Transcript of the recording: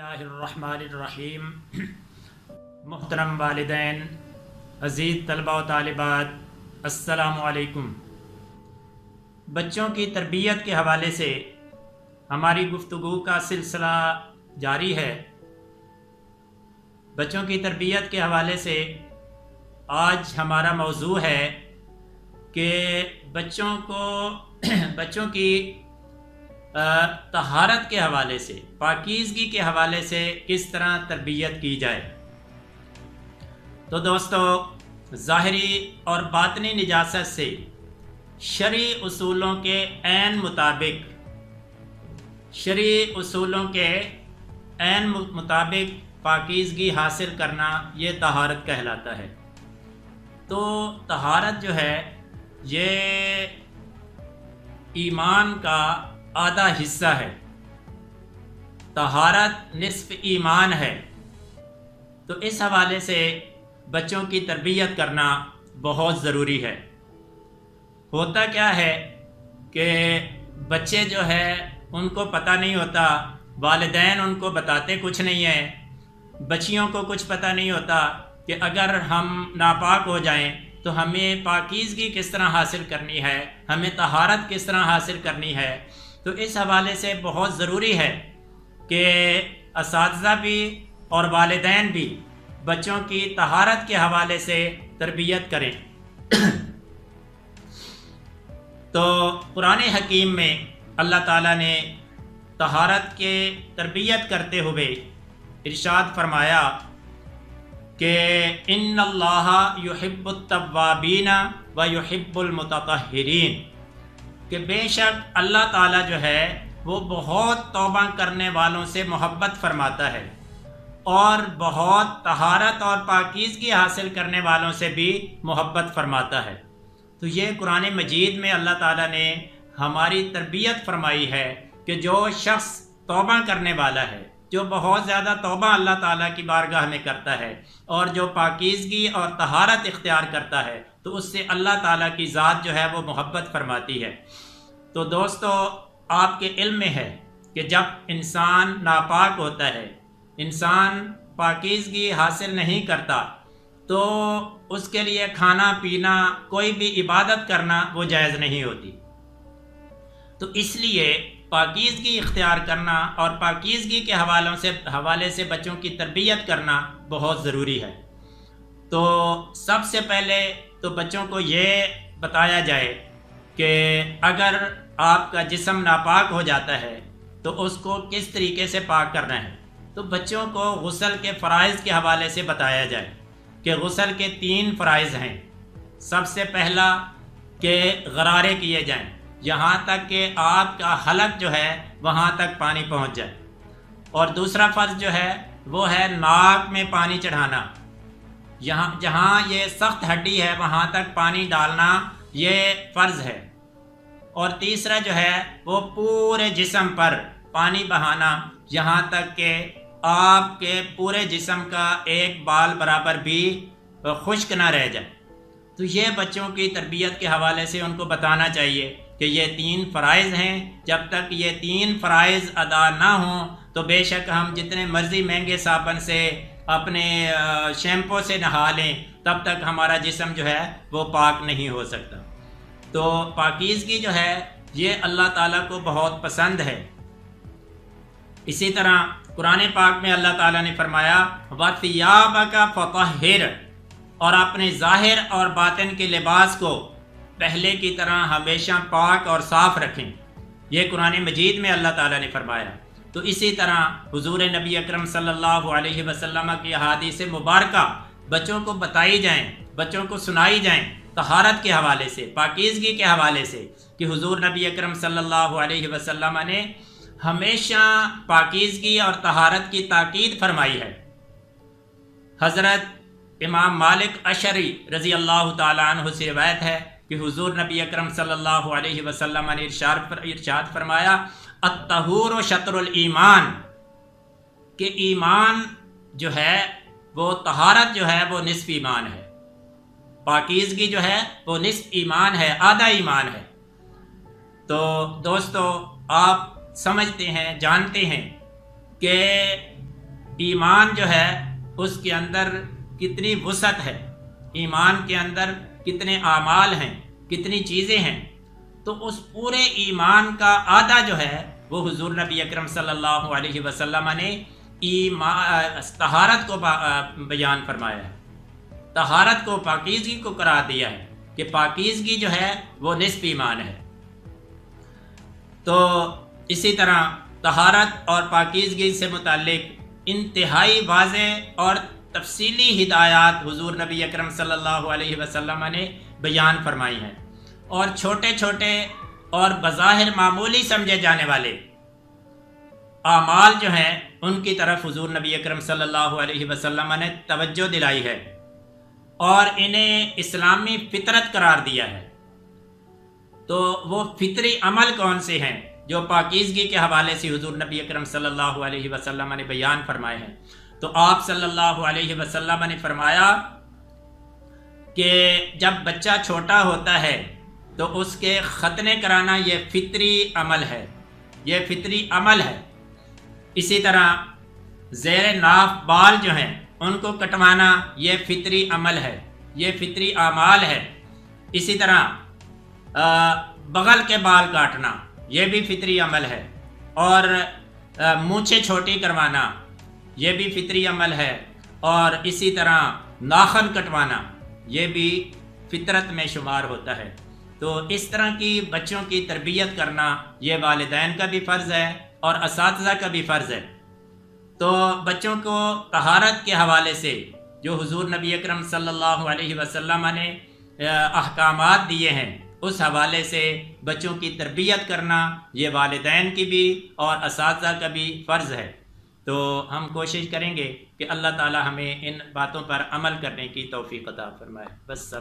बिस्मिल्लाहिर्रहमानिर्रहीम। मुहतरम वालिदैन, अज़ीज़ तलबा व तालिबात, अस्सलामु अलैकुम। बच्चों की तरबियत के हवाले से हमारी गुफ्तगू का सिलसिला जारी है। बच्चों की तरबियत के हवाले से आज हमारा मौजू है कि बच्चों की तहारत के हवाले से, पाकीज़गी के हवाले से किस तरह तरबियत की जाए। तो दोस्तों, ज़ाहिरी और बातनी निजासत से शरई उसूलों के ऐन मुताबिक पाकीज़गी हासिल करना, ये तहारत कहलाता है। तो तहारत जो है ये ईमान का आधा हिस्सा है। तहारत निस्फ ईमान है। तो इस हवाले से बच्चों की तरबियत करना बहुत ज़रूरी है। होता क्या है कि बच्चे जो है उनको पता नहीं होता, वालिदैन उनको बताते कुछ नहीं है। बच्चियों को कुछ पता नहीं होता कि अगर हम नापाक हो जाएं तो हमें पाकीज़गी किस तरह हासिल करनी है, हमें तहारत किस तरह हासिल करनी है। तो इस हवाले से बहुत ज़रूरी है कि असातिज़ा भी और वालिदैन भी बच्चों की तहारत के हवाले से तरबियत करें। तो कुरान हकीम में अल्लाह ताला ने तहारत के तरबियत करते हुए इरशाद फरमाया कि इन्नल्लाहा युहिब्बुत तव्वाबीना व युहिब्बुल मुततहिरीन, कि बेशक अल्लाह ताला जो है वो बहुत तौबा करने वालों से मोहब्बत फरमाता है और बहुत तहारत और पाकीज़गी हासिल करने वालों से भी मोहब्बत फरमाता है। तो ये कुरान मजीद में अल्लाह ताला ने हमारी तरबियत फरमाई है कि जो शख्स तौबा करने वाला है, जो बहुत ज़्यादा तौबा अल्लाह ताला की बारगाह में करता है और जो पाकीज़गी और तहारत इख्तियार करता है, तो उससे अल्लाह ताला की ज़ात जो है वो मोहब्बत फरमाती है। तो दोस्तों, आपके इल्म में है कि जब इंसान नापाक होता है, इंसान पाकीज़गी हासिल नहीं करता, तो उसके लिए खाना पीना, कोई भी इबादत करना वो जायज़ नहीं होती। तो इसलिए पाकीज़गी इख्तियार करना और पाकीज़गी के हवाले से बच्चों की तरबियत करना बहुत ज़रूरी है। तो सबसे पहले तो बच्चों को ये बताया जाए कि अगर आपका जिस्म नापाक हो जाता है तो उसको किस तरीके से पाक करना है। तो बच्चों को गुस्ल के फ़राइज़ के हवाले से बताया जाए कि गुस्ल के 3 फ़राइज़ हैं। सबसे पहला कि गरारे किए जाएं, यहाँ तक कि आपका हलक जो है वहाँ तक पानी पहुँच जाए। और दूसरा फ़र्ज़ जो है वो है नाक में पानी चढ़ाना, यहाँ जहाँ ये सख्त हड्डी है वहाँ तक पानी डालना, ये फ़र्ज़ है। और तीसरा जो है वो पूरे जिस्म पर पानी बहाना, यहाँ तक कि आपके पूरे जिस्म का एक बाल बराबर भी खुश्क ना रह जाए। तो ये बच्चों की तरबियत के हवाले से उनको बताना चाहिए कि ये 3 फ़राइज़ हैं। जब तक ये 3 फ़राइज़ अदा ना हों तो बेशक हम जितने मर्ज़ी महंगे साबन से, अपने शैम्पू से नहा लें, तब तक हमारा जिस्म जो है वो पाक नहीं हो सकता। तो पाकीज़गी जो है ये अल्लाह ताला को बहुत पसंद है। इसी तरह कुरान पाक में अल्लाह ताला ने फरमाया वथियाबका फतहिर, और अपने ज़ाहिर और बातिन के लिबास को पहले की तरह हमेशा पाक और साफ़ रखें। ये कुरान मजीद में अल्लाह ताला ने फरमाया। तो इसी तरह हुज़ूर नबी अकरम सल्लल्लाहु अलैहि वसल्लम की अहादीस मुबारका बच्चों को बताई जाएं, बच्चों को सुनाई जाएं तहारत के हवाले से, पाकीज़गी के हवाले से, कि हुज़ूर नबी अकरम सल्लल्लाहु अलैहि वसल्लम ने हमेशा पाकीज़गी और तहारत की ताकीद फरमाई है। हज़रत इमाम मालिक अशरी रज़ी अल्लाह ताला अन्हु से रिवायत है कि हुज़ूर नबी अकरम सल्लल्लाहु अलैहि वसल्लम ने इरशाद फरमाया अत्तहूर शतरुल ईमान, कि ईमान जो है वो, तहारत जो है वो निस्फ ईमान है, पाकीज़गी जो है वो निस्फ ईमान है, आधा ईमान है। तो दोस्तों, आप समझते हैं, जानते हैं कि ایمان جو ہے اس کے اندر کتنی وسعت ہے، ایمان کے اندر کتنے اعمال ہیں، کتنی چیزیں ہیں، تو اس پورے ایمان کا آدھا جو ہے وہ حضور نبی اکرم صلی اللہ علیہ وسلم نے طہارت کو بیان فرمایا ہے، طہارت کو، پاکیزگی کو قرار دیا ہے کہ پاکیزگی جو ہے وہ نصف ایمان ہے۔ تو اسی طرح طہارت اور پاکیزگی سے متعلق انتہائی واضح اور تفصیلی ہدایات حضور نبی اکرم صلی اللہ علیہ وسلم نے بیان فرمائی ہیں، اور چھوٹے چھوٹے اور بظاہر معمولی سمجھے جانے والے اعمال جو ہیں ان کی طرف حضور نبی اکرم صلی اللہ علیہ وسلم نے توجہ دلائی ہے اور انہیں اسلامی فطرت قرار دیا ہے۔ تو وہ فطری عمل کون سے ہیں جو پاکیزگی کے حوالے سے حضور نبی اکرم صلی اللہ علیہ وسلم نے بیان فرمائے ہیں؟ تو آپ صلی اللہ علیہ وسلم نے فرمایا کہ جب بچہ چھوٹا ہوتا ہے تو اس کے ختنے کرانا یہ فطری عمل ہے، یہ فطری عمل ہے۔ اسی طرح زیر ناف بال جو ہیں ان کو کٹوانا یہ فطری عمل ہے، یہ فطری اعمال ہے۔ اسی طرح بغل کے بال کاٹنا یہ بھی فطری عمل ہے، اور مونچھیں چھوٹی کروانا یہ بھی فطری عمل ہے، اور اسی طرح ناخن کٹوانا یہ بھی فطرت میں شمار ہوتا ہے۔ تو اس طرح کی بچوں کی تربیت کرنا یہ والدین کا بھی فرض ہے اور اساتذہ کا بھی فرض ہے۔ تو بچوں کو طہارت کے حوالے سے جو حضور نبی اکرم صلی اللہ علیہ وسلم نے احکامات دیے ہیں اس حوالے سے بچوں کی تربیت کرنا یہ والدین کی بھی اور اساتذہ کا بھی فرض ہے۔ تو ہم کوشش کریں گے کہ اللہ تعالی ہمیں ان باتوں پر عمل کرنے کی توفیق عطا فرمائے۔ بس